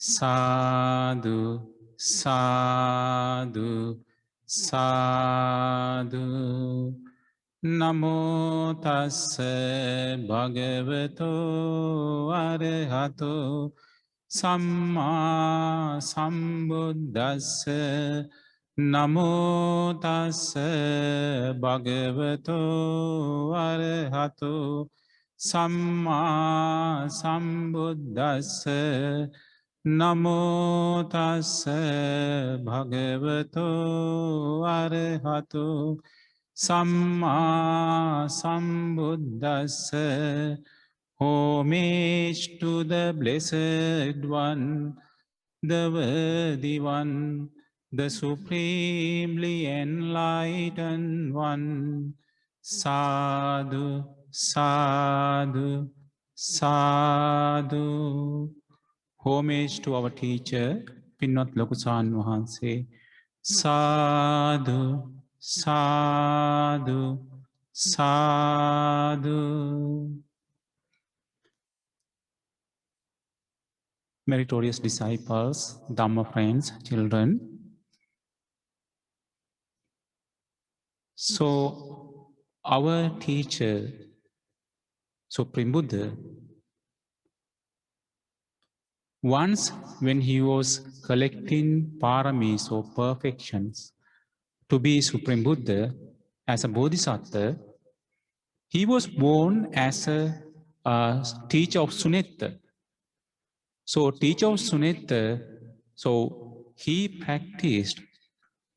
Sadhu, sadhu, sadhu. Namo tassa bhagavato arahato samma sambuddhassa. Namo tassa bhagavato arahato samma sambuddhassa. Namo tassa bhagavato arahato samma sambuddhassa. Homage to the Blessed One, the Worthy One, the Supremely Enlightened One. Sadhu, sadhu, sadhu. Homage to our teacher, Pinnath Lokusan Mahanse. Sadhu, sadhu, sadhu. Meritorious disciples, Dhamma friends, children. So, our teacher, Supreme Buddha, once when he was collecting paramis or perfections to be Supreme Buddha as a Bodhisattva, he was born as a teacher of Sunetta. So teacher of Sunetta, so he practiced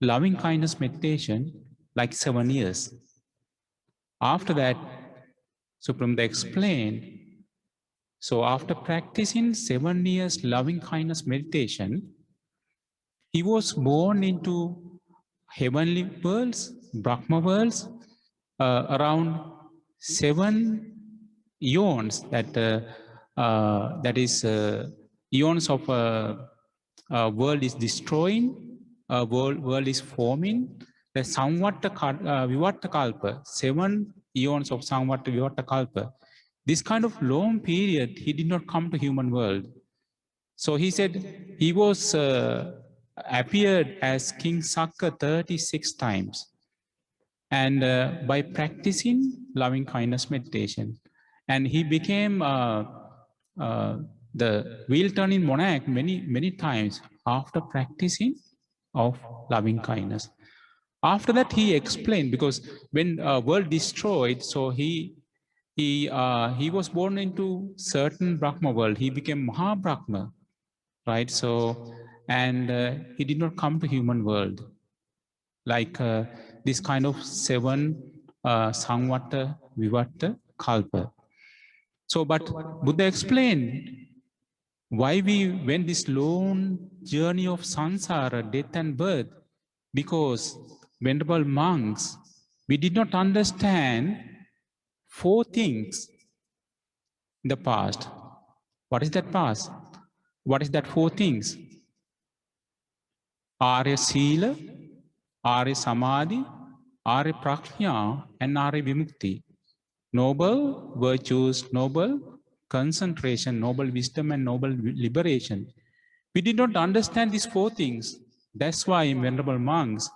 loving kindness meditation like 7 years. After that, Supreme Buddha explained, so after practicing 7 years loving kindness meditation, he was born into heavenly worlds, Brahma worlds, around 7 eons, that is eons of world is destroying, world is forming, the Samvatta Vivatta Kalpa, 7 eons of Samvatta Vivatta Kalpa. This kind of long period, he did not come to human world. So he said he was appeared as King Sakka 36 times. And by practicing loving kindness meditation, and he became the wheel-turning monarch many times after practicing of loving kindness. After that, he explained, because when world destroyed, so he was born into certain Brahma world. He became Maha Brahma, right? So, and he did not come to human world. Like this kind of 7 Samvatta Vivatta Kalpa. So, but Buddha explained why we went this long journey of samsara, death and birth, because venerable monks, we did not understand 4 things in the past. What is that past? What is that 4 things? Arya Sila, Arya Samādhi, Arya Prajñā, and Arya Vimukti. Noble virtues, noble concentration, noble wisdom, and noble liberation. We did not understand these 4 things. That's why, venerable monks,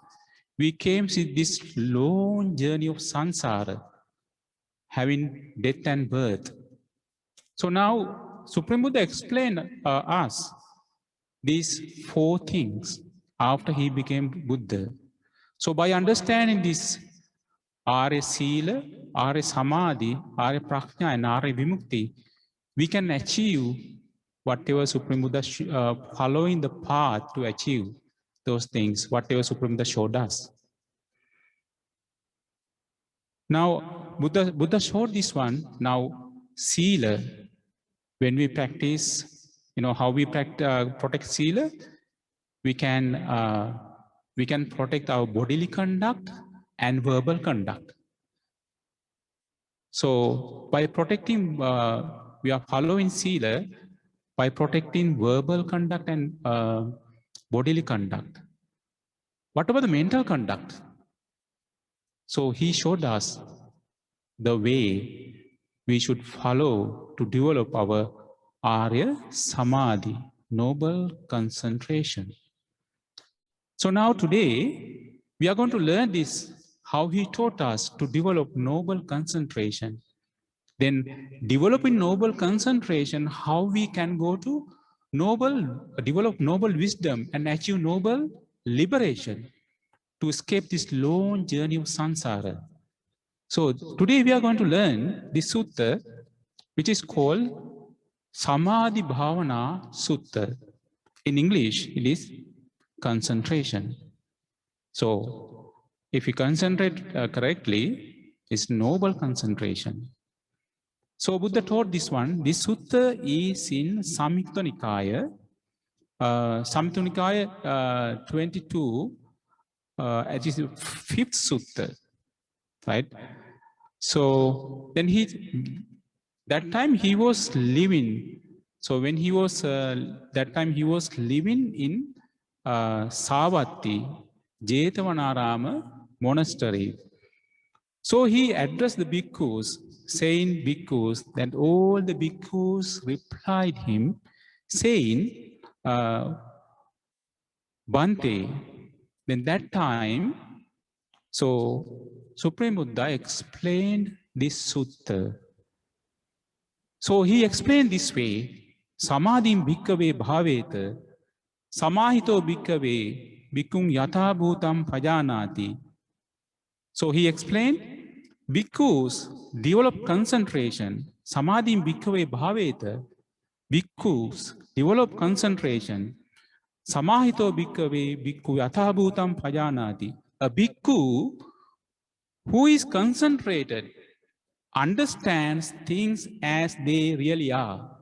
we came to this long journey of samsara, having death and birth. So now, Supreme Buddha explained us these 4 things after he became Buddha. So by understanding this Arya Sila, Arya Samādhi, Arya Prajñā, and Arya Vimukti, we can achieve whatever Supreme Buddha following the path to achieve those things, whatever Supreme Buddha showed us. Now, Buddha showed this one. Now, Sila, when we practice, how we protect Sila, we can protect our bodily conduct and verbal conduct. So by protecting, we are following Sila by protecting verbal conduct and bodily conduct. What about the mental conduct? So he showed us the way we should follow to develop our Arya Samādhi, noble concentration. So now today, we are going to learn this, how he taught us to develop noble concentration. Then developing noble concentration, how we can go to develop noble wisdom and achieve noble liberation to escape this long journey of samsara. So today we are going to learn this sutta, which is called Samādhi Sutta. In English, it is concentration. So if you concentrate correctly, it's noble concentration. So Buddha taught this one. This sutta is in Samyutta Nikaya, 22, it is the 5th sutta, right? So then that time he was living. So when he was, that time he was living in Savatthi, Jetavanarama monastery. So he addressed the bhikkhus, saying bhikkhus, that all the bhikkhus replied him, saying, Bhante. Then that time, so Supreme Buddha explained this sutta. So he explained this way, Samadhim bhikkhave bhaveta, samahito bhikkhave bhikkhum yatha bhutam pajanati. So he explained, bhikkhus develop concentration, Samadhim bhikkhave bhaveta, bhikkhus develop concentration, samahito bhikkhave bhikkhu yatha bhutam pajanati. A bhikkhu who is concentrated understands things as they really are.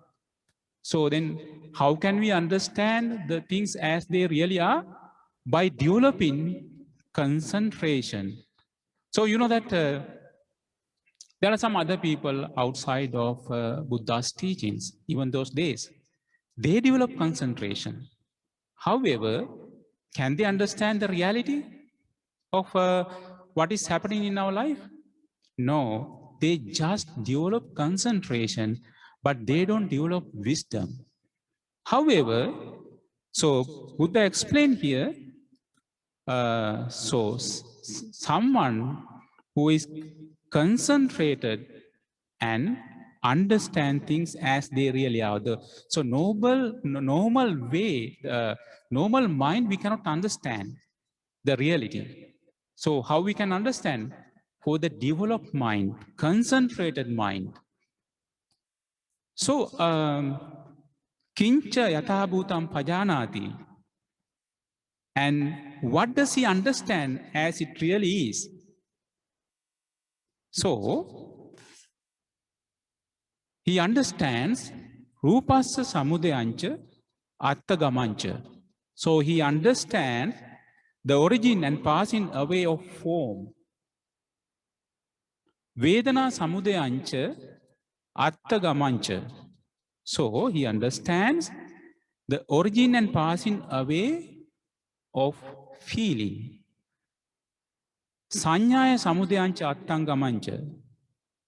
So then how can we understand the things as they really are? By developing concentration. So you know that there are some other people outside of Buddha's teachings, even those days. They develop concentration. However, can they understand the reality of what is happening in our life? No, they just develop concentration, but they don't develop wisdom. However, so Buddha explained here, someone who is concentrated and understand things as they really are. So normal way, normal mind, we cannot understand the reality. So how we can understand? For the developed mind, concentrated mind. So, kincha yatha bhutam pajanati. And what does he understand as it really is? So, he understands rupassa samudayancha attagamancha. So he understands the origin and passing away of form. Vedana samudayancha attagamancha. So he understands the origin and passing away of feeling. Sanyaya samudayancha attangamancha.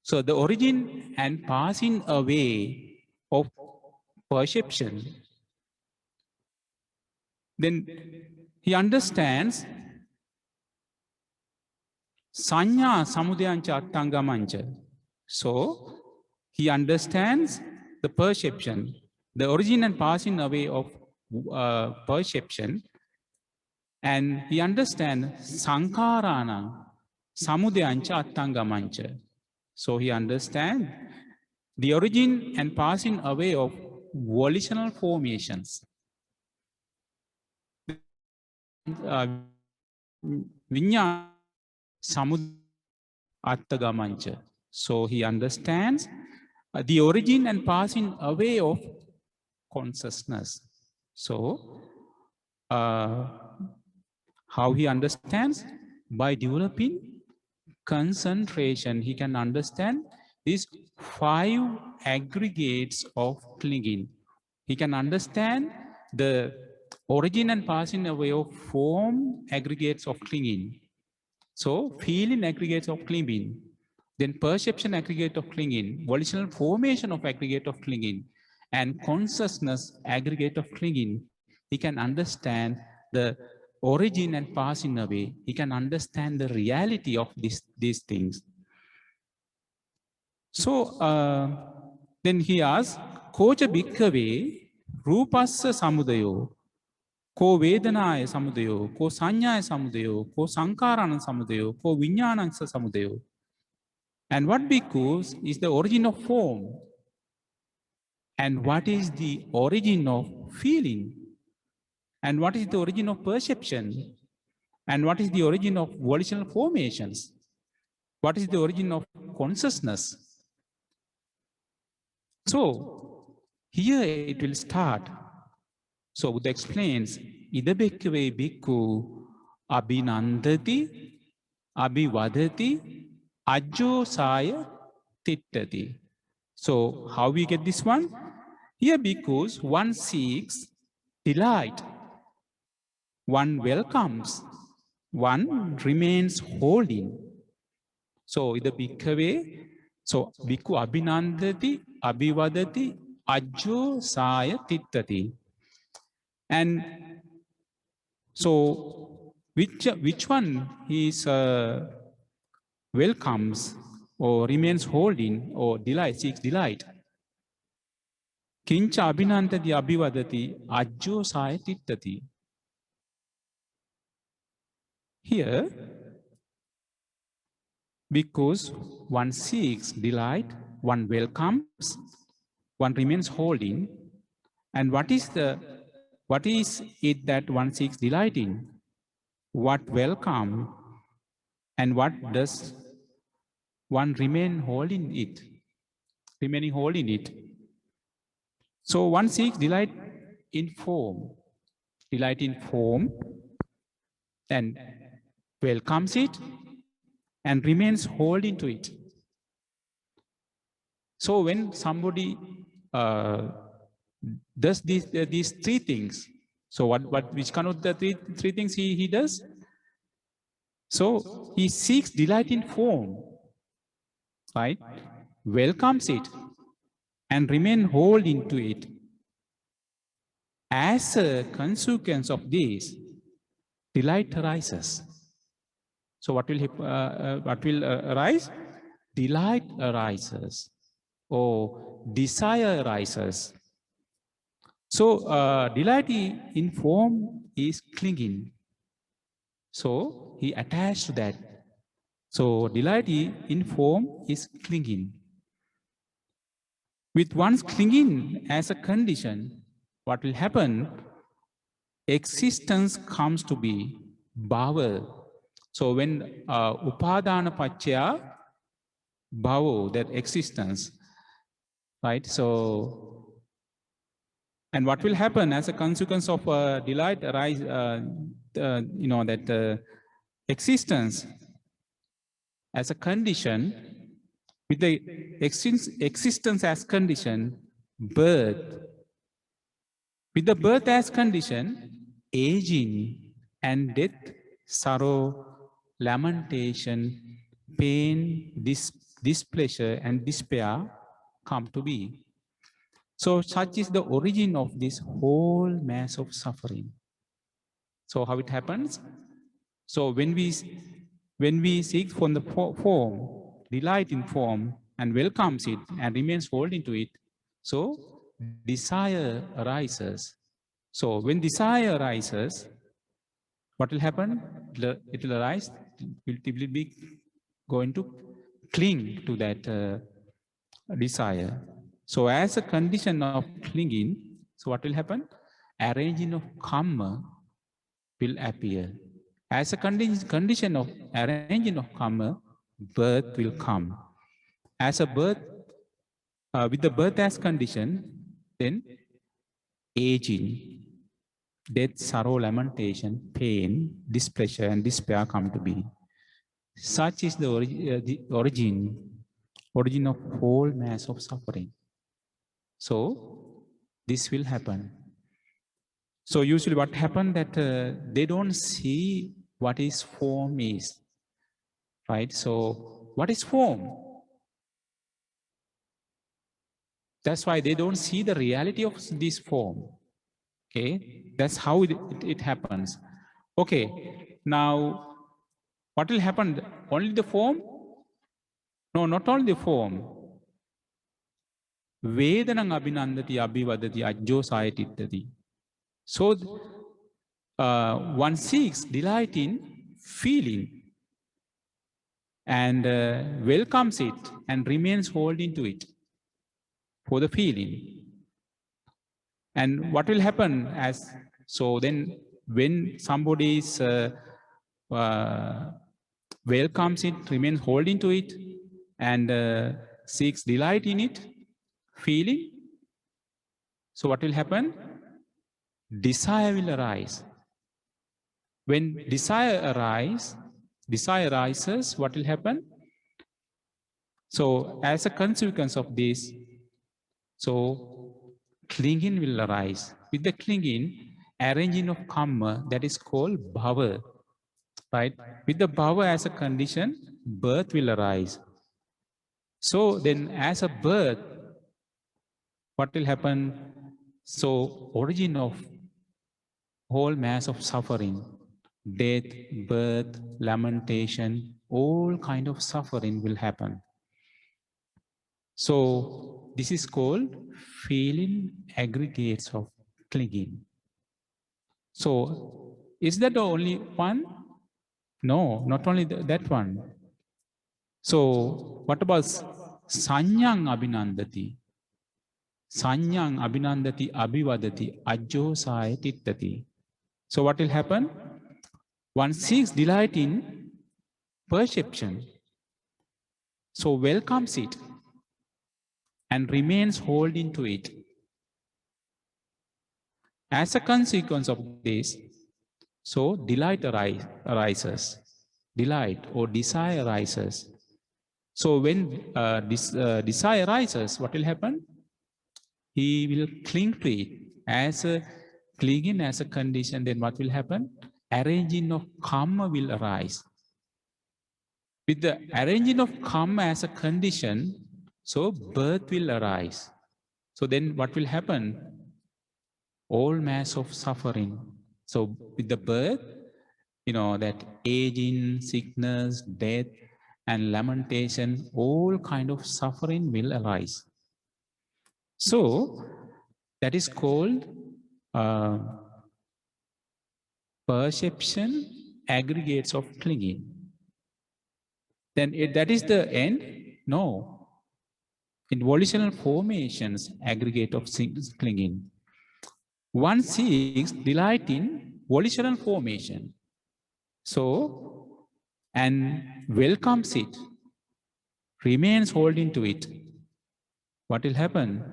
So the origin and passing away of perception. Then he understands Sanya samudayancha attangamancha. So he understands the perception, the origin and passing away of perception, and he understands sankarana samudayancha attangamancha. So he understands the origin and passing away of volitional formations. Vinyana samud attagamancha. So he understands the origin and passing away of consciousness. So how he understands? By developing concentration, he can understand these 5 aggregates of clinging. He can understand the origin and passing away of form aggregates of clinging. So feeling aggregates of clinging, then perception aggregate of clinging, volitional formation of aggregate of clinging, and consciousness aggregate of clinging, he can understand the origin and passing away. He can understand the reality of these things. So then he asks, Kocha Bhikkave Rupassa Samudayo, Ko Vedanaya Samudayo, Ko Sanyaya Samudayo, Ko Sankarana Samudayo, Ko Vinyanansa Samudayo. And what bhikkhus is the origin of form? And what is the origin of feeling? And what is the origin of perception? And what is the origin of volitional formations? What is the origin of consciousness? So here it will start. So Buddha explains, Ida bhikkhave bhikkhu abhinandati, abhivadati, ajjosaya tittati. So how we get this one? Here because one seeks delight, one welcomes, one remains holding. So the bhikkhave, so bhikkhu abhinandati, abhivadati, ajjosaya tittati. And so which one is welcomes or remains holding or delight, seeks delight? Kincha abhinandati abhivadati ajjosaya tittati. Here, because one seeks delight, one welcomes, one remains holding, and what is it that one seeks delight in? What welcome and what does one remain holding it? Remaining holding it. So one seeks delight in form, and welcomes it and remains holding to it. So when somebody does these three things, so which kind of the three things he does? So he seeks delight in form, right? Welcomes it and remain holding to it. As a consequence of this, delight arises. So what will arise? Delight arises, or desire arises. So delight in form is clinging. So he attached to that. So delight in form is clinging. With one's clinging as a condition, what will happen? Existence comes to be bhava. So when upadana pacchaya bhavo, that existence, right? So, and what will happen as a consequence of delight arise? That existence as a condition, with the existence as condition, birth. With the birth as condition, aging and death, sorrow, lamentation, pain, displeasure, and despair come to be. So such is the origin of this whole mass of suffering. So how it happens? So when we seek from the form, delight in form, and welcomes it and remains holding to it, so desire arises. So when desire arises, what will happen? It will arise, it will be going to cling to that desire. So as a condition of clinging, so what will happen? Arranging of karma will appear. As a condition of arranging of karma, birth will come. As a birth, with the birth as condition, then aging, death, sorrow, lamentation, pain, displeasure, and despair come to be. Such is the origin of whole mass of suffering. So this will happen. So usually what happens that they don't see what is form is, right? So what is form? That's why they don't see the reality of this form. Okay, that's how it happens. Okay, now what will happen? Only the form? No, not only the form. Vedanang abhinandati abhivadati ajjo sayatittati. So one seeks delight in feeling and welcomes it and remains holding to it for the feeling. And what will happen as so then when somebody is welcomes it, remains holding to it, and seeks delight in it, feeling. So what will happen? Desire will arise. When desire arises, what will happen? So as a consequence of this, so clinging will arise. With the clinging, arranging of karma, that is called bhava, right? With the bhava as a condition, birth will arise. So then as a birth, what will happen? So origin of whole mass of suffering, death, birth, lamentation, all kind of suffering will happen. So this is called feeling aggregates of clinging. So is that the only one? No, not only that one. So what about sanyang abhinandati? Sanyang abhinandati abhivadati ajjo sayatittati. So what will happen? One seeks delight in perception, so welcomes it and remains holding to it. As a consequence of this, so delight arises, delight or desire arises. So when desire arises, what will happen? He will cling to it. As a clinging as a condition, then what will happen? Arranging of karma will arise. With the arranging of karma as a condition, so birth will arise. So then what will happen? All mass of suffering. So with the birth, that aging, sickness, death, and lamentation, all kind of suffering will arise. So that is called perception aggregates of clinging. Then that is the end? No. In volitional formations, aggregate of clinging. One seeks delight in volitional formation. So, and welcomes it, remains holding to it. What will happen?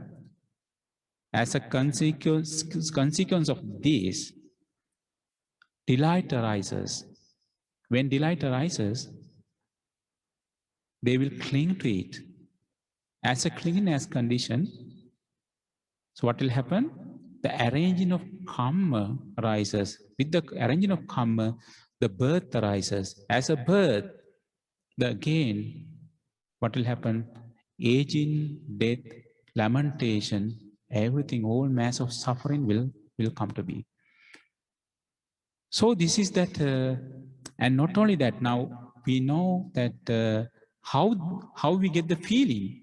As a consequence of this, delight arises. When delight arises, they will cling to it. As a clinginess condition, so what will happen? The arranging of karma arises. With the arranging of karma, the birth arises. As a birth, again, what will happen? Aging, death, lamentation, everything, all mass of suffering will come to be. So this is that, and not only that, now we know that how we get the feeling.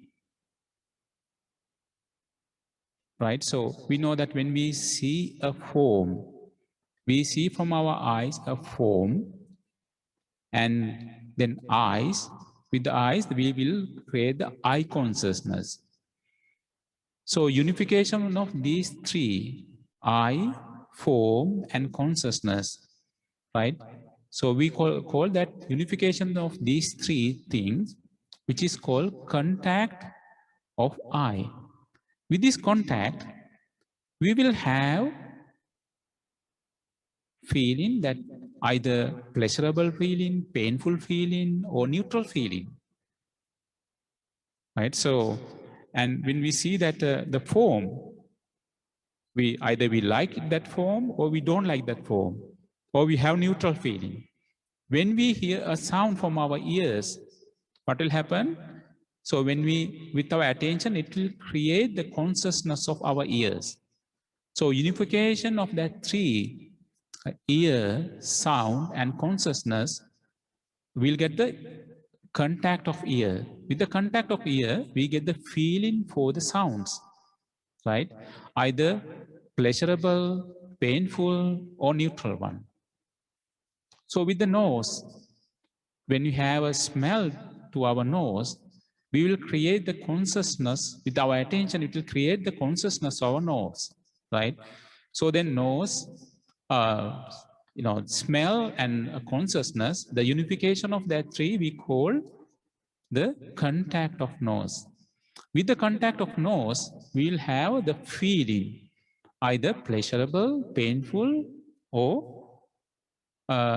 Right? So we know that when we see a form, we see from our eyes a form, and then with the eyes, we will create the eye consciousness. So unification of these three, eye, form, and consciousness, right? So we call that unification of these three things, which is called contact of eye. With this contact, we will have feeling that either pleasurable feeling, painful feeling, or neutral feeling. Right? So, and when we see that the form, either we like that form or we don't like that form, or we have neutral feeling. When we hear a sound from our ears, what will happen? So when we, with our attention, it will create the consciousness of our ears. So unification of that three, ear, sound, and consciousness, we'll get the contact of ear. With the contact of ear, we get the feeling for the sounds, right? Either pleasurable, painful, or neutral one. So with the nose, when we have a smell to our nose, we will create the consciousness with our attention. It will create the consciousness of our nose, right? So then nose, smell and consciousness, the unification of that three we call the contact of nose. With the contact of nose, we will have the feeling, either pleasurable, painful, or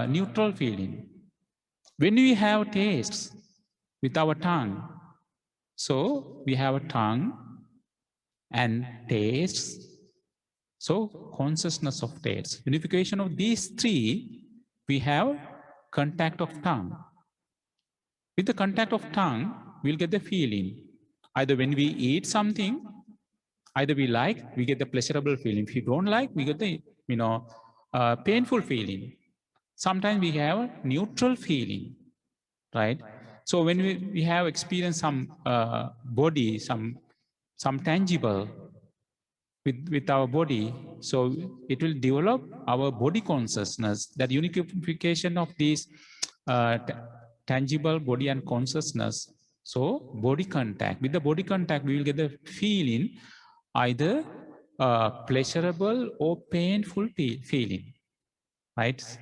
neutral feeling. When we have tastes with our tongue, so we have a tongue and tastes, so consciousness of taste. Unification of these three, we have contact of tongue. With the contact of tongue, we'll get the feeling. Either when we eat something, either we like, we get the pleasurable feeling. If you don't like, we get the painful feeling. Sometimes we have a neutral feeling, right? So when we have experienced some body, some tangible with our body, so it will develop our body consciousness, that unification of these tangible body and consciousness. So body contact, with the body contact, we will get the feeling, either pleasurable or painful feeling, right?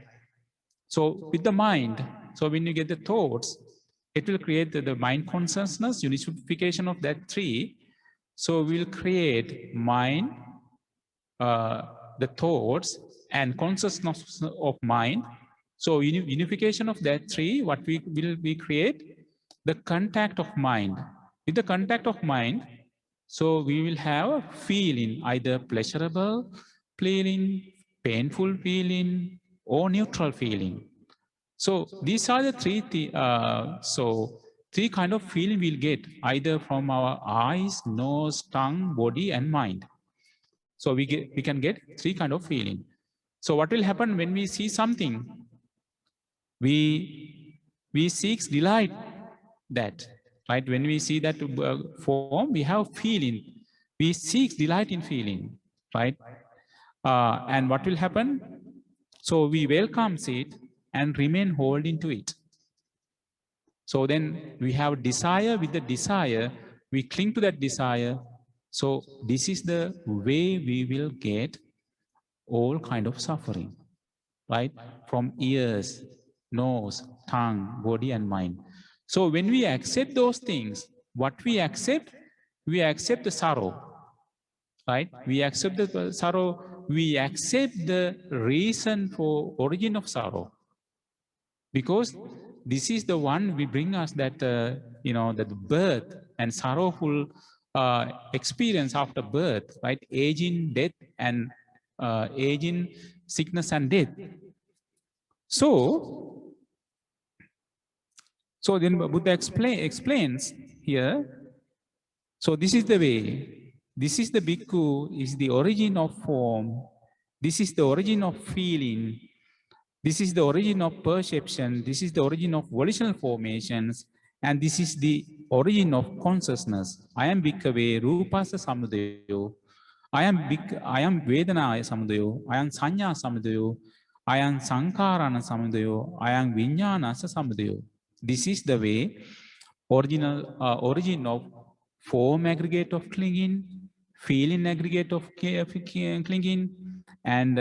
So with the mind, so when you get the thoughts, it will create the mind consciousness, unification of that three. So we'll create mind, the thoughts, and consciousness of mind. So unification of that three, what we will we create? The contact of mind. With the contact of mind, so we will have a feeling, either pleasurable feeling, painful feeling, or neutral feeling. So these are the three kind of feeling we'll get, either from our eyes, nose, tongue, body, and mind. So we can get three kind of feeling. So what will happen when we see something? We seek delight that, right? When we see that form, we have feeling. We seek delight in feeling, right? And what will happen? So we welcome it and remain holding to it. So then we have desire. With the desire, we cling to that desire. So this is the way we will get all kind of suffering, right? From ears, nose, tongue, body, and mind. So when we accept those things, what we accept the sorrow, right? We accept the sorrow. We accept the reason for origin of sorrow, because this is the one we bring us that that birth and sorrowful experience after birth, right? Aging, death, and aging, sickness, and death. So then Buddha explains here. So this is the way. This is the bhikkhu, is the origin of form. This is the origin of feeling. This is the origin of perception. This is the origin of volitional formations. And this is the origin of consciousness. I am bhikkhave rupasa samudayo. I am vedana samudayo. I am sanya samudayo. I am sankarana samudayo. I am vijnana samudayo. This is the way, origin of form aggregate of clinging, feeling aggregate of clinging, and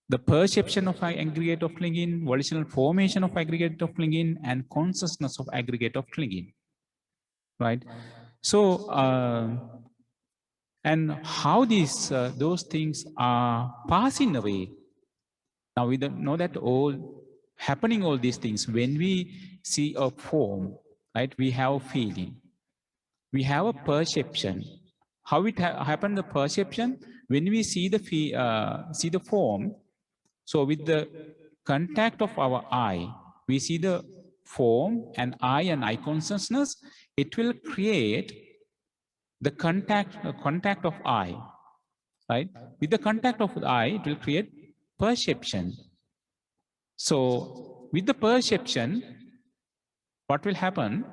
the perception of aggregate of clinging, volitional formation of aggregate of clinging, and consciousness of aggregate of clinging, right? So, and how those things are passing away. Now we don't know that all these things, when we see a form, right? We have a feeling, we have a perception. How it happen? The perception, when we see the form. So with the contact of our eye, we see the form, and eye consciousness. it will create the contact of eye, right? With the contact of the eye, it will create perception. So with the perception, what will happen?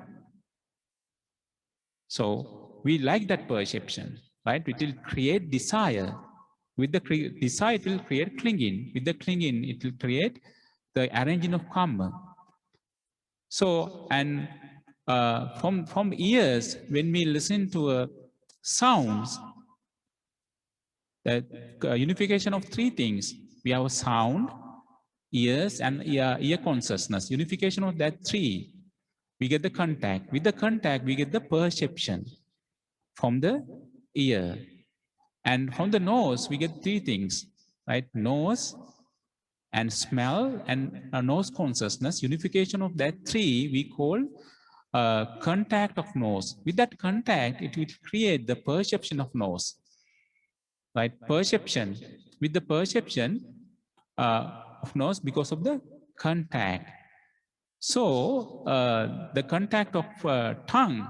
So we like that perception, right? It will create desire. With the desire, it will create clinging. With the clinging, it will create the arranging of karma. So, and from ears, when we listen to sounds, the unification of three things. We have sound, ears, and ear consciousness. Unification of that three, we get the contact. With the contact, we get the perception from the ear. And from the nose, we get three things, right? Nose and smell and nose consciousness. Unification of that three, we call contact of nose. With that contact, it will create the perception of nose, right? Perception. With the perception of nose because of the contact. So the contact of tongue,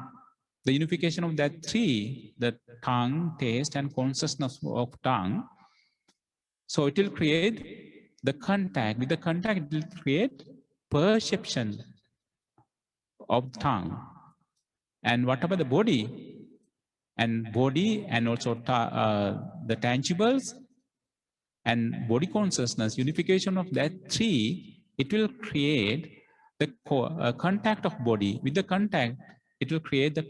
the unification of that three, the tongue, taste, and consciousness of tongue. So it will create the contact. With the contact, it will create perception of tongue. And what about the body? And body and also the tangibles and body consciousness, unification of that three, it will create the contact of body. With the contact, it will create the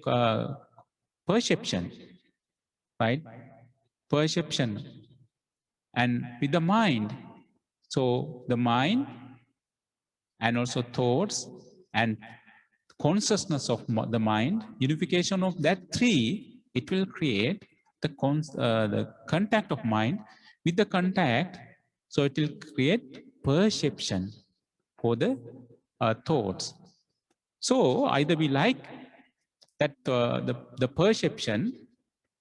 perception, right? Perception. And with the mind, so the mind and also thoughts and consciousness of the mind, unification of that three, it will create the contact of mind. With the contact, so it will create perception for the thoughts. So either we like that the perception,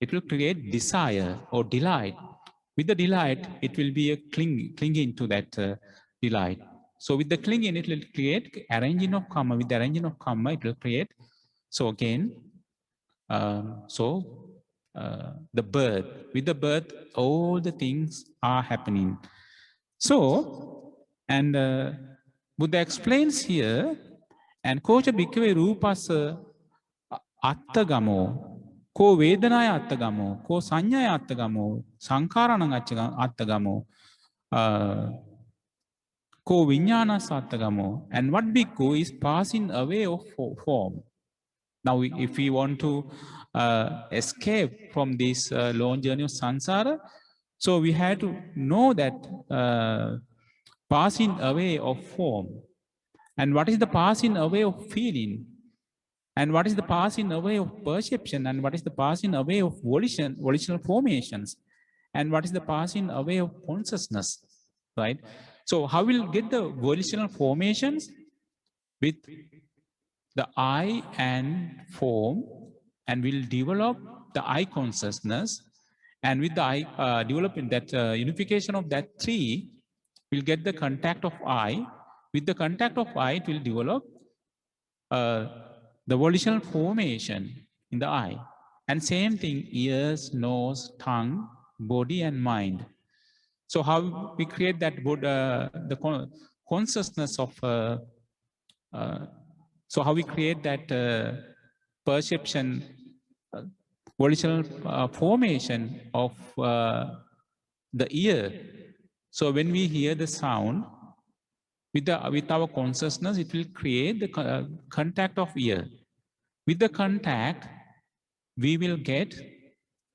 it will create desire or delight. With the delight, it will be a clinging to that delight. So with the clinging, it will create arranging of karma. With the arranging of karma, it will create, so again, the birth. With the birth, all the things are happening. So, and Buddha explains here, and Kocha Bhikkhave Rupasa Attagamo, Ko Vedanaya Attagamo, Ko Sanyaya Attagamo, Sankarana Attagamo, Ko Vinyana Sattagamo. And what bhikkhu is passing away of form. Now, if we want to escape from this long journey of samsara, so we have to know that passing away of form. And what is the passing away of feeling? And what is the passing away of perception? And what is the passing away of volitional formations? And what is the passing away of consciousness, right? So how will get the volitional formations? With the eye and form, and will develop the eye consciousness. And with the eye developing that unification of that three, we'll get the contact of eye. With the contact of eye, it will develop the volitional formation in the eye. And same thing, ears, nose, tongue, body, and mind. So how we create that the consciousness of so how we create that perception, volitional formation of the ear. So when we hear the sound, with our consciousness, it will create the contact of ear. With the contact, we will get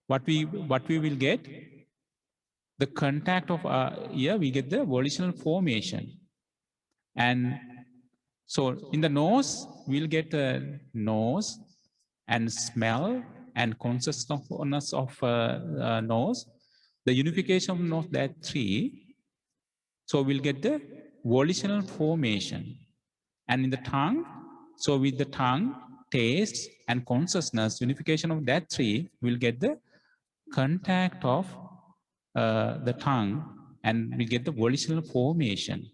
what we will get. The contact of ear, we get the volitional formation. And so in the nose, we'll get the nose and smell and consciousness of nose. The unification of that three, so we'll get the volitional formation. And in the tongue, so with the tongue, taste and consciousness, unification of that three, we'll get the contact of the tongue, and we get the volitional formation.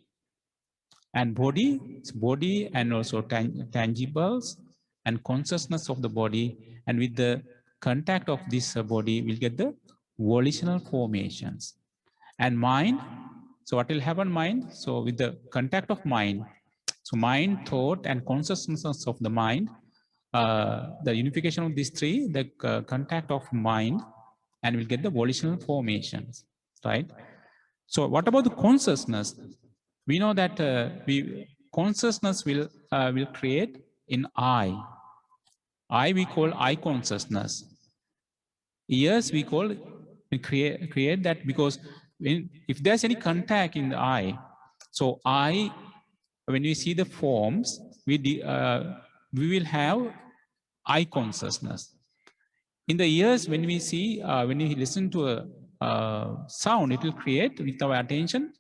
And body and also tangibles and consciousness of the body, and with the contact of this body, we'll get the volitional formations. And mind, so what will happen mind? So with the contact of mind, so mind, thought, and consciousness of the mind, the unification of these three, the contact of mind, and we'll get the volitional formations, right? So what about the consciousness? We know that consciousness will create in I we call I consciousness. Ears we call, we create that, because if there's any contact in the eye, so when we see the forms, we will have eye consciousness. In the ears, when we see, when we listen to a sound, it will create with our attention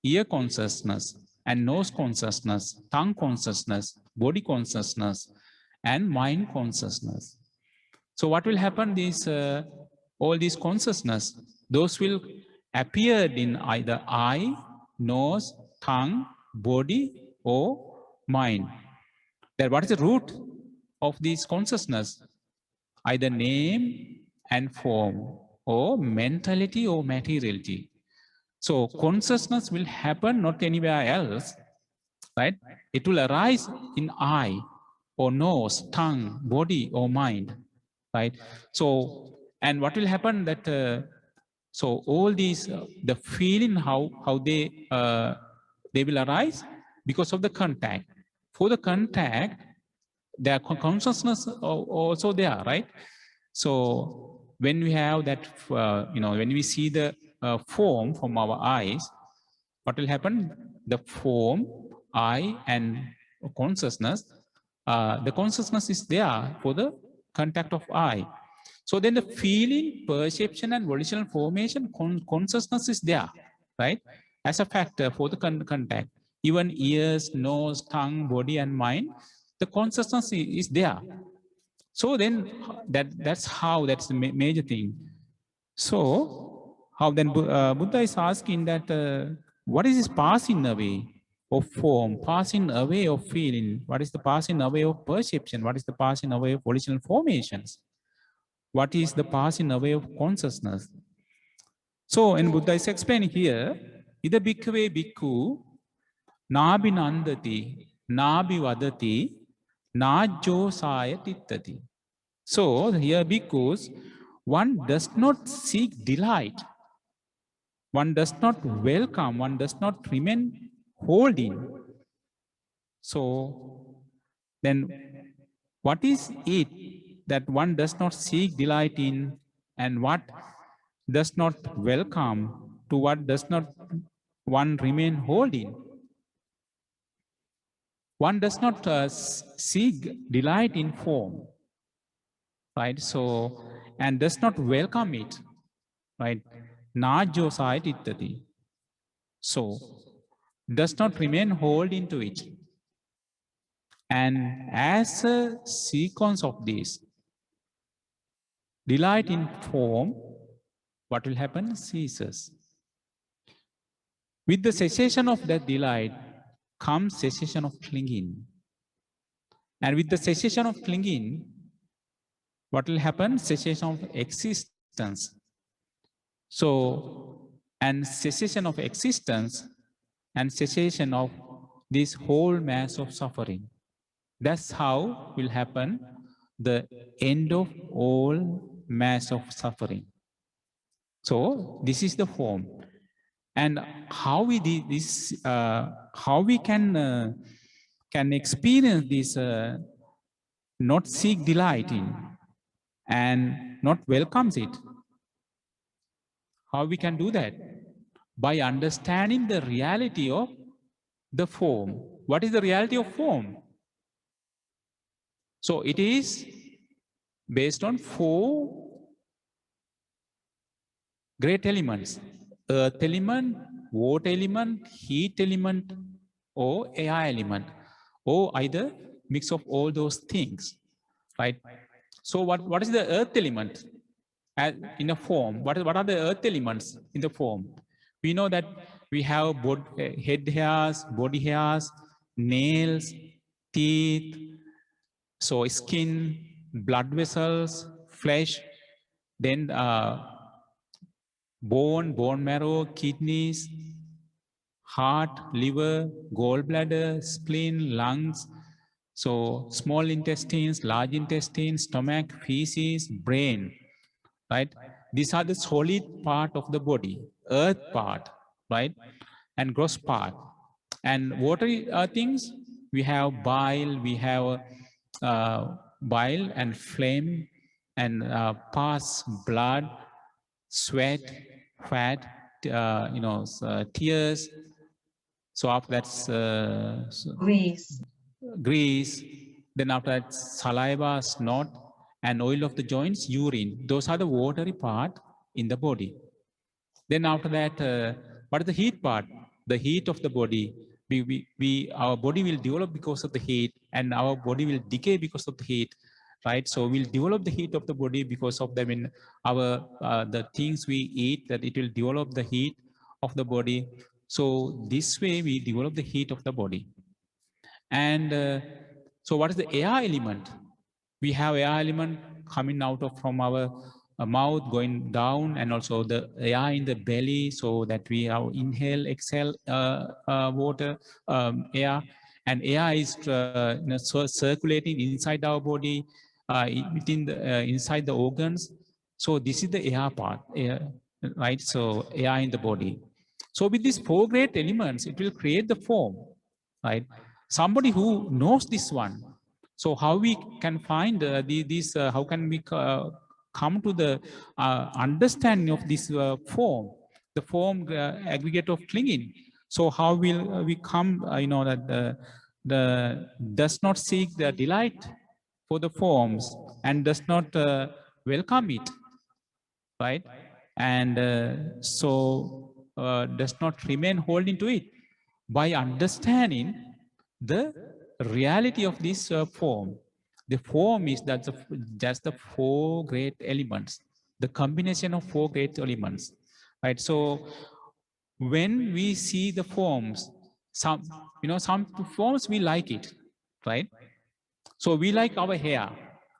ear consciousness, and nose consciousness, tongue consciousness, body consciousness, and mind consciousness. So what will happen? All these consciousness, those will appear in either eye, nose, tongue, body, or mind. Then what is the root of this consciousness? Either name and form, or mentality or materiality. So consciousness will happen not anywhere else, right? It will arise in eye, or nose, tongue, body, or mind, right? So, and what will happen that so all these the feeling, how they will arise because of the contact. For the contact, their consciousness also there, right? So when we have that, when we see the form from our eyes, what will happen? The form, eye, and consciousness, the consciousness is there for the contact of eye. So then the feeling, perception, and volitional formation, consciousness is there, right? As a factor for the contact. Even ears, nose, tongue, body, and mind, the consciousness is there. So then that's the major thing. So how then Buddha is asking that what is this passing away of form, passing away of feeling? What is the passing away of perception? What is the passing away of volitional formations? What is the passing away of consciousness? So, and Buddha is explaining here, ida bhikkhave bhikkhu nabi nandati, nabi vadati, najjo saya tittati. So, here bhikkhus, one does not seek delight, one does not welcome, one does not remain holding. So, then what is it that one does not seek delight in, and what does not welcome, to what does not one remain holding? One does not seek delight in form, right? So, and does not welcome it, right? Najjo saitittati. So, does not remain holding to it. And as a sequence of this, delight in form, what will happen? Ceases. With the cessation of that delight comes cessation of clinging. And with the cessation of clinging, what will happen? Cessation of existence. So, and cessation of existence, and cessation of this whole mass of suffering. That's how will happen the end of all mass of suffering. So this is the form. And how we did this, how we can experience this, not seek delight in and not welcomes it. How we can do that? By understanding the reality of the form. What is the reality of form? So it is based on 4 great elements: earth element, water element, heat element, or air element, or either mix of all those things, right? So what is the earth element in a form? What are the earth elements in the form? We know that we have head hairs, body hairs, nails, teeth, So skin, blood vessels, flesh, then bone marrow, kidneys, heart, liver, gallbladder, spleen, lungs, so small intestines, large intestines, stomach, feces, brain, right? These are the solid part of the body, earth part, right? And gross part. And watery things, we have bile, we have bile and phlegm, and pus, blood, sweat, fat, tears. So after that's Grease. grease, then after that saliva, snot, and oil of the joints, urine. Those are the watery part in the body. Then after that, what is the heat part? The heat of the body. Our body will develop because of the heat, and our body will decay because of the heat, right? So we'll develop the heat of the body because of them in our the things we eat, that it will develop the heat of the body. So this way we develop the heat of the body. And so what is the air element? We have air element coming out of from our mouth going down, and also the air in the belly, so that we have inhale, exhale water, air. And air is circulating inside our body, within the inside the organs. So this is the air part, air, right? So air in the body. So with these four great elements, it will create the form, right? Somebody who knows this one. So how we can find these, how can we come to the understanding of this form, the form aggregate of clinging. So how will we come, that the does not seek the delight for the forms, and does not welcome it, right? And does not remain holding to it. By understanding the reality of this form, the form is just the four great elements, the combination of four great elements, right? So when we see the forms, some forms we like it, right? So we like our hair.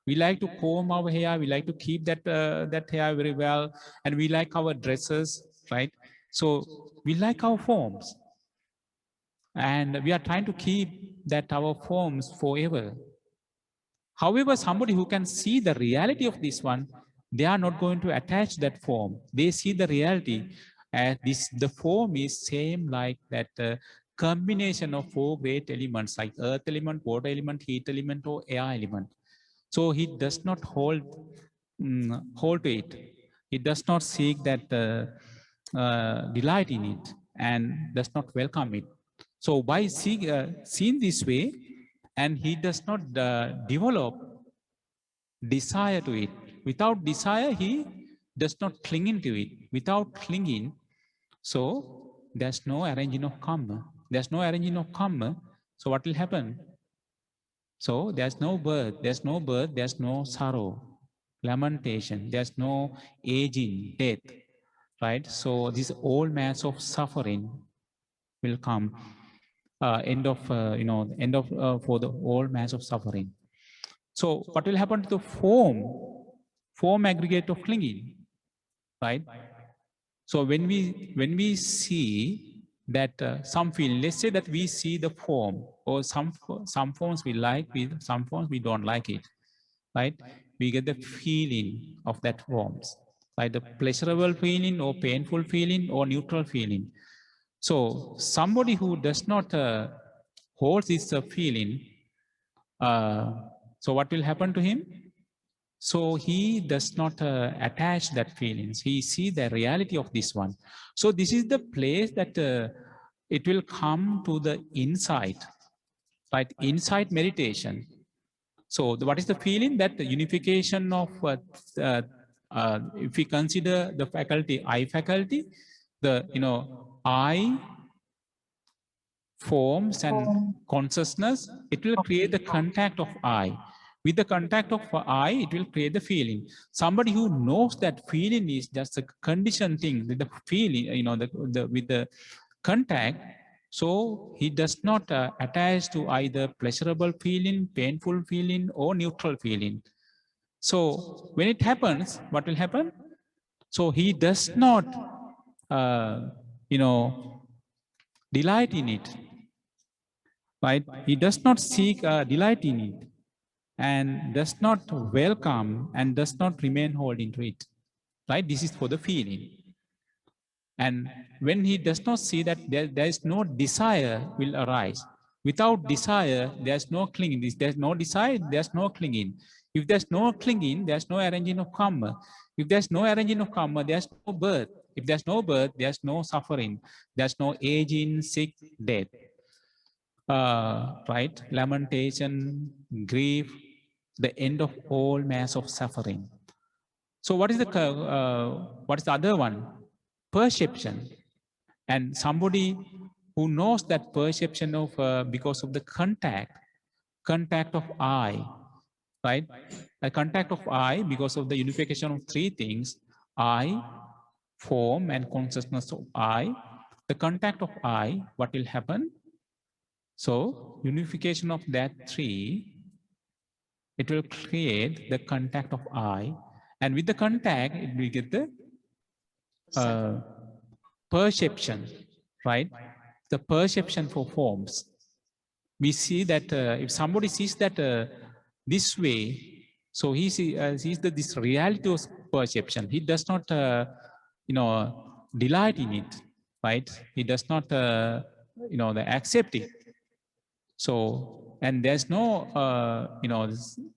We like to comb our hair. We like to keep that hair very well, and we like our dresses, right? So we like our forms, and we are trying to keep that our forms forever. However, somebody who can see the reality of this one, they are not going to attach that form. They see the reality. The form is same like that combination of four great elements, like earth element, water element, heat element, or air element. So he does not hold to it. He does not seek that delight in it, and does not welcome it. So by seeing this way, and he does not develop desire to it. Without desire, he does not cling into it. Without clinging, so there's no arranging of karma. There's no arranging of karma. So what will happen? So there's no birth, there's no sorrow, lamentation, there's no aging, death, right? So this whole mass of suffering will come, end of for the whole mass of suffering. So what will happen to the form aggregate of clinging, right? So when we see that some feeling, let's say that we see the form, or some forms we like, some forms we don't like it, right? We get the feeling of that forms, like the pleasurable feeling, or painful feeling, or neutral feeling. So somebody who does not hold this feeling, so what will happen to him? So he does not attach that feelings. He see the reality of this one. So this is the place that it will come to the insight, right? Insight meditation. So what is the feeling? That the unification of, if we consider the faculty, I faculty, the, I, forms, and consciousness, it will create the contact of I. With the contact of I, it will create the feeling. Somebody who knows that feeling is just a conditioned thing, with the feeling, with the contact, So he does not attach to either pleasurable feeling, painful feeling, or neutral feeling. So when it happens, what will happen? So he does not, you know, delight in it, right? He does not seek delight in it, and does not welcome and does not remain holding to it, right? This is for the feeling. And when he does not see that there is no desire will arise. Without desire, there's no clinging. If there's no desire, there's no clinging. If there's no clinging, there's no arranging of karma. If there's no arranging of karma, there's no birth. If there's no birth, there's no suffering. There's no aging, sick, death. Right? Lamentation, grief, the end of all mass of suffering. So what is the other one? Perception. And somebody who knows that perception of because of the contact of eye, right? A contact of eye because of the unification of three things: eye, form, and consciousness of eye. The contact of eye, what will happen? So unification of that three, it will create the contact of eye, and with the contact, it will get the perception, right? The perception for forms. We see that if somebody sees that this way, so he sees that this reality of perception. He does not, delight in it, right? He does not, accept it. So, and there's no,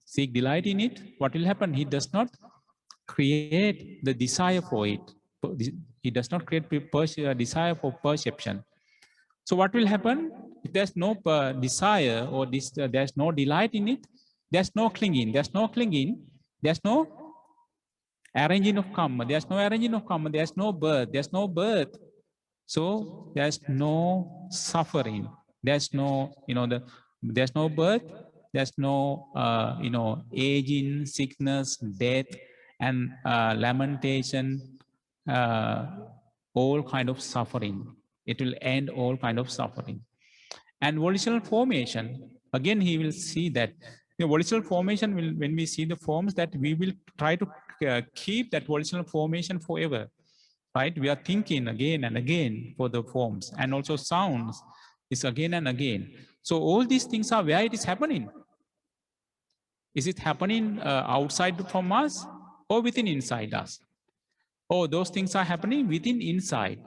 seek delight in it. What will happen? He does not create the desire for it. He does not create desire for perception. So what will happen? If there's no desire or there's no delight in it, there's no clinging. There's no clinging. There's no arranging of karma. There's no arranging of karma. There's no birth. There's no birth. So there's no suffering. There's no, there's no birth. There's no, aging, sickness, death, and lamentation, all kind of suffering. It will end all kind of suffering. And volitional formation, again, he will see that the volitional formation will, when we see the forms, that we will try to keep that volitional formation forever, right? We are thinking again and again for the forms, and also sounds is again and again. So all these things are where it is happening. Is it happening outside from us or within inside us? Oh, those things are happening within inside.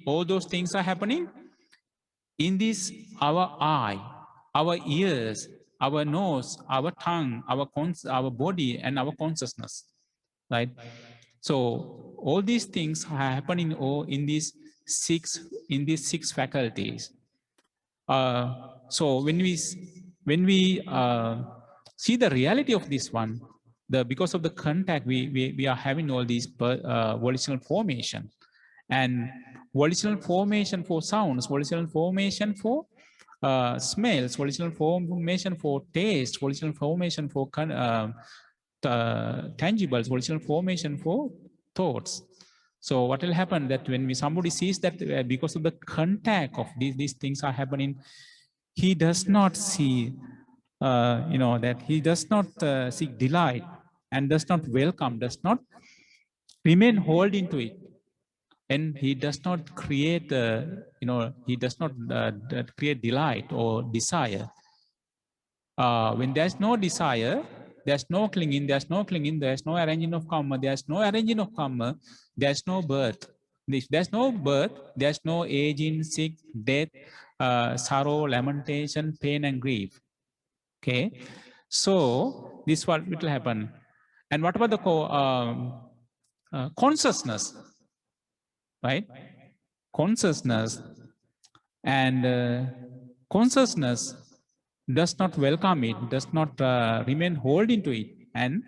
All those things are happening in this, our eye, our ears, our nose, our tongue, our body, and our consciousness, right? So all these things are happening in these six faculties. So when we see the reality of this one, because of the contact, we are having all these volitional formation, and volitional formation for sounds, volitional formation for smells, volitional formation for taste, volitional formation for tangibles, volitional formation for thoughts. So what will happen that when somebody sees that because of the contact of these things are happening, he does not see, that he does not seek delight and does not welcome, does not remain holding to it. And he does not create, he does not create delight or desire. When there's no desire, there's no clinging, there's no arranging of karma, there's no arranging of karma, there's no birth. If there's no birth, there's no aging, sick, death, sorrow, lamentation, pain, and grief. Okay, so this what will happen. And what about the consciousness, right? Consciousness, and consciousness does not welcome it, does not remain holding to it. And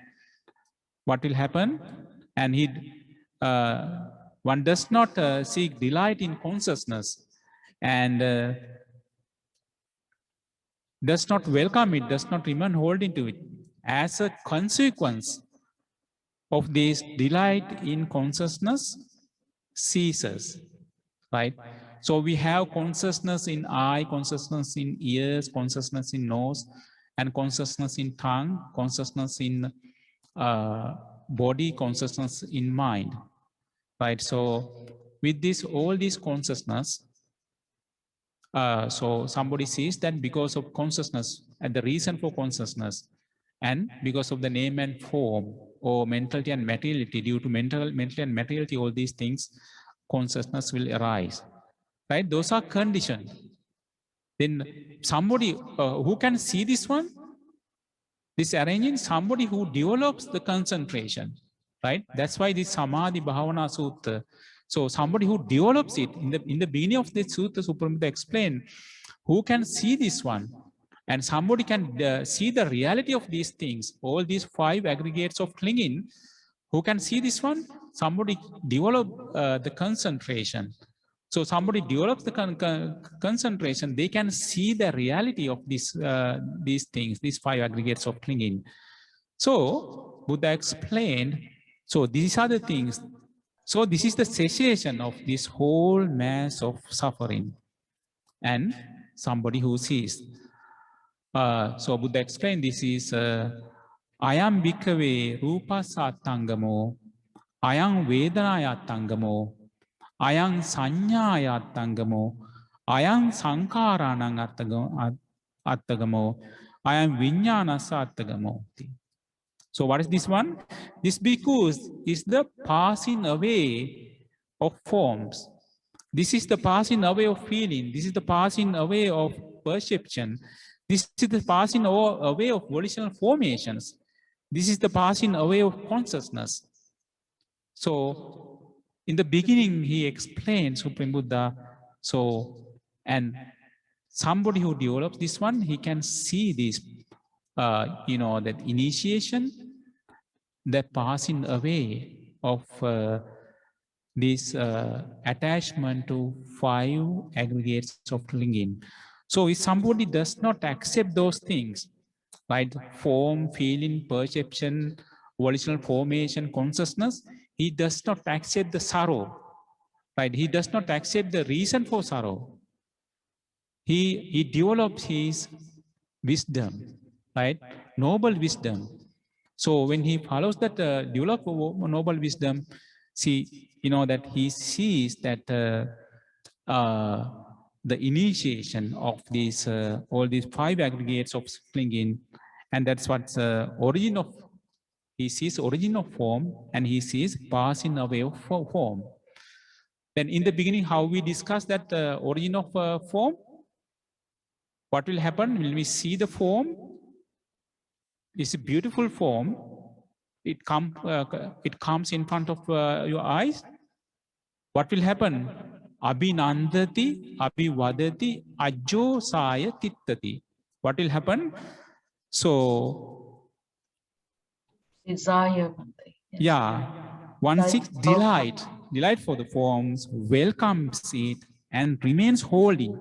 what will happen? And one does not seek delight in consciousness, and does not welcome it, does not remain holding to it. As a consequence of this, delight in consciousness ceases, right? So we have consciousness in eye, consciousness in ears, consciousness in nose, and consciousness in tongue, consciousness in body, consciousness in mind, right? So with this, all this consciousness, so somebody sees that because of consciousness and the reason for consciousness, and because of the name and form or mentality and materiality, due to mentality and materiality, all these things, consciousness will arise, right? Those are conditioned. Then somebody who can see this one, this arranging, somebody who develops the concentration, right? That's why this Samādhi Bhavana Sutta. So somebody who develops it in the beginning of this Sutta, Suprabuddha explained, who can see this one, and somebody can see the reality of these things, all these 5 aggregates of clinging. Who can see this one? Somebody develop the concentration. So somebody develops the concentration, they can see the reality of these things, these 5 aggregates of clinging. So Buddha explained, so these are the things. So this is the cessation of this whole mass of suffering. And somebody who sees. So Buddha explained, this is Ayam Bhikkhave Rupa Sattangamo, Ayam Vedanayatangamo, Ayam Sanyayatangamo, Ayam Sankaranang Attagamo, Ayam Vinyana Attagamo. So what is this one? This bhikkhus is the passing away of forms. This is the passing away of feeling. This is the passing away of perception. This is the passing away of volitional formations. This is the passing away of consciousness. So in the beginning, he explained, Supreme Buddha, so, and somebody who develops this one, he can see this, that initiation, that passing away of this attachment to 5 aggregates of clinging. So if somebody does not accept those things, right, form, feeling, perception, volitional formation, consciousness, he does not accept the sorrow, right? He does not accept the reason for sorrow. He develops his wisdom, right? Noble wisdom. So when he follows that develop noble wisdom, see, that he sees that the initiation of these all these 5 aggregates of clinging, and that's what's origin of. He sees origin of form, and he sees passing away of form. Then in the beginning, how we discussed that origin of form, what will happen? Will we see the form? It's a beautiful form. It comes in front of your eyes. What will happen? Abhinandati, abhivadati, ajjo saya tittati. What will happen? So, desire. yeah, one seeks delight for the forms, welcomes it, and remains holy.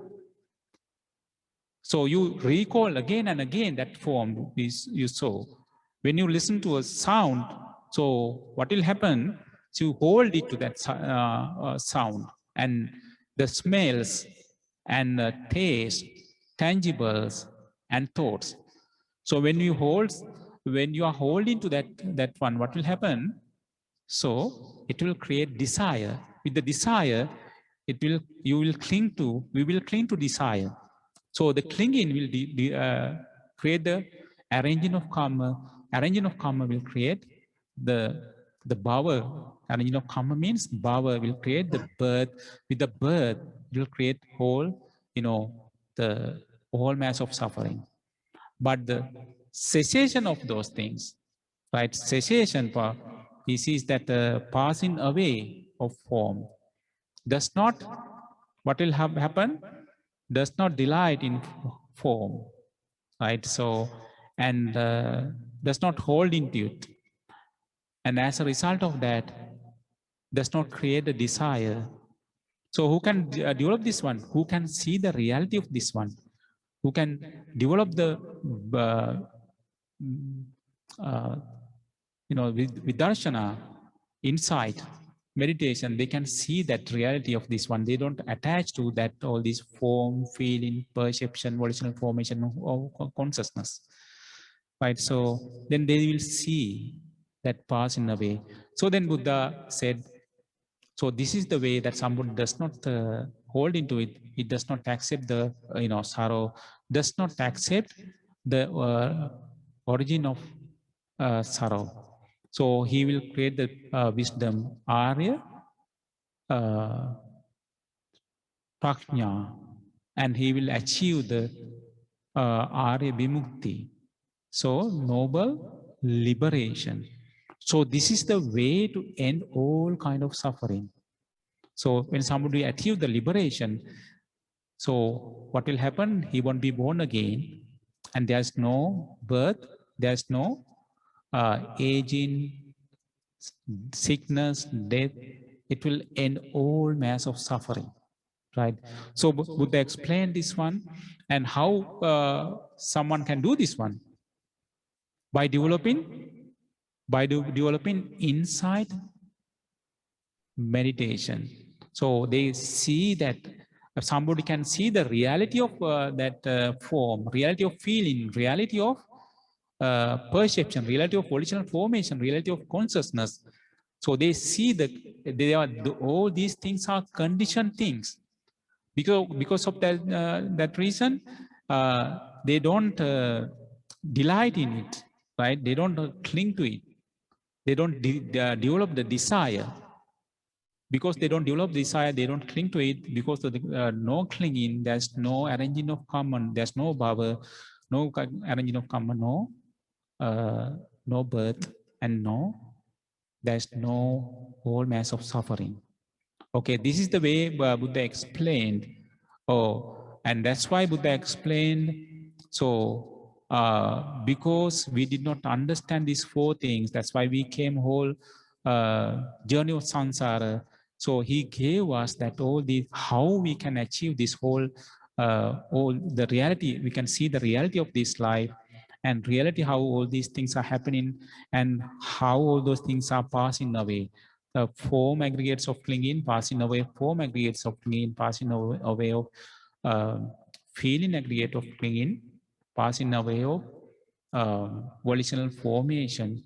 So you recall again and again that form you saw. When you listen to a sound, so what will happen? So you hold it to that sound, and the smells and taste, tangibles and thoughts. So when you are holding to that one, what will happen? So it will create desire. With the desire, we will cling to desire. So the clinging will create the arranging of karma. Arranging of karma will create the bhava. Arranging of karma means bhava will create the birth. With the birth, it will create the whole mass of suffering. But the cessation of those things, right? Cessation, he sees that the passing away of form does not, what will happen? Does not delight in form, right? So, and does not hold into it. And as a result of that, does not create a desire. So who can develop this one? Who can see the reality of this one? Who can develop the vidarshana, insight, meditation, they can see that reality of this one. They don't attach to that all this form, feeling, perception, volitional formation of consciousness, right? So then they will see that pass in a way. So then Buddha said, so this is the way that someone does not hold into it. It does not accept the sorrow, does not accept the origin of sorrow. So he will create the wisdom, Arya, Prajna, and he will achieve the Arya Vimukti. So, noble liberation. So, this is the way to end all kind of suffering. So, when somebody achieve the liberation, so what will happen? He won't be born again, and there's no birth, there's no aging, sickness, death. It will end all mass of suffering, right? So Buddha explained this one, and how someone can do this one by developing insight meditation. So they see that somebody can see the reality of that form, reality of feeling, reality of perception, reality of volitional formation, reality of consciousness. So they see that they are all these things are conditioned things. Because of that reason, they don't delight in it, right? They don't cling to it. They don't develop the desire. Because they don't develop desire, they don't cling to it. Because of the no clinging, there's no arranging of common, there's no bhava, no arranging of common, no birth, and there's no whole mass of suffering. Okay, this is the way Buddha explained. Oh, and that's why Buddha explained. So, because we did not understand these four things, that's why we came whole journey of samsara. So he gave us that all these, how we can achieve this whole, all the reality. We can see the reality of this life, and reality how all these things are happening, and how all those things are passing away. The form aggregates of clinging passing away, form aggregates of clinging passing away of feeling aggregate of clinging passing away of volitional formation,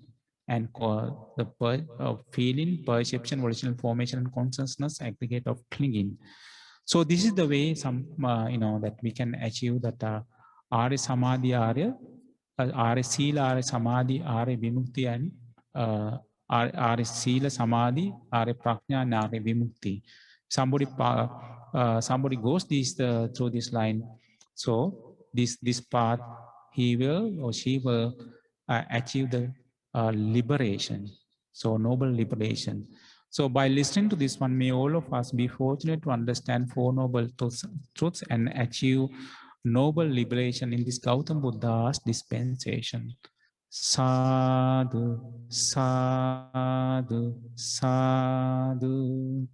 and the feeling, perception, volitional formation, and consciousness aggregate of clinging. So this is the way that we can achieve that Arya Samadhi, Arya Sila, Arya Samadhi, Arya Vimukti, and Arya Sila, Samadhi, Arya Prajna, and Arya Vimukti. Somebody goes through this line. So this path, he will or she will achieve the liberation. So noble liberation. So by listening to this one, may all of us be fortunate to understand four noble truths and achieve noble liberation in this Gautam Buddha's dispensation. Sadhu, sadhu, sadhu.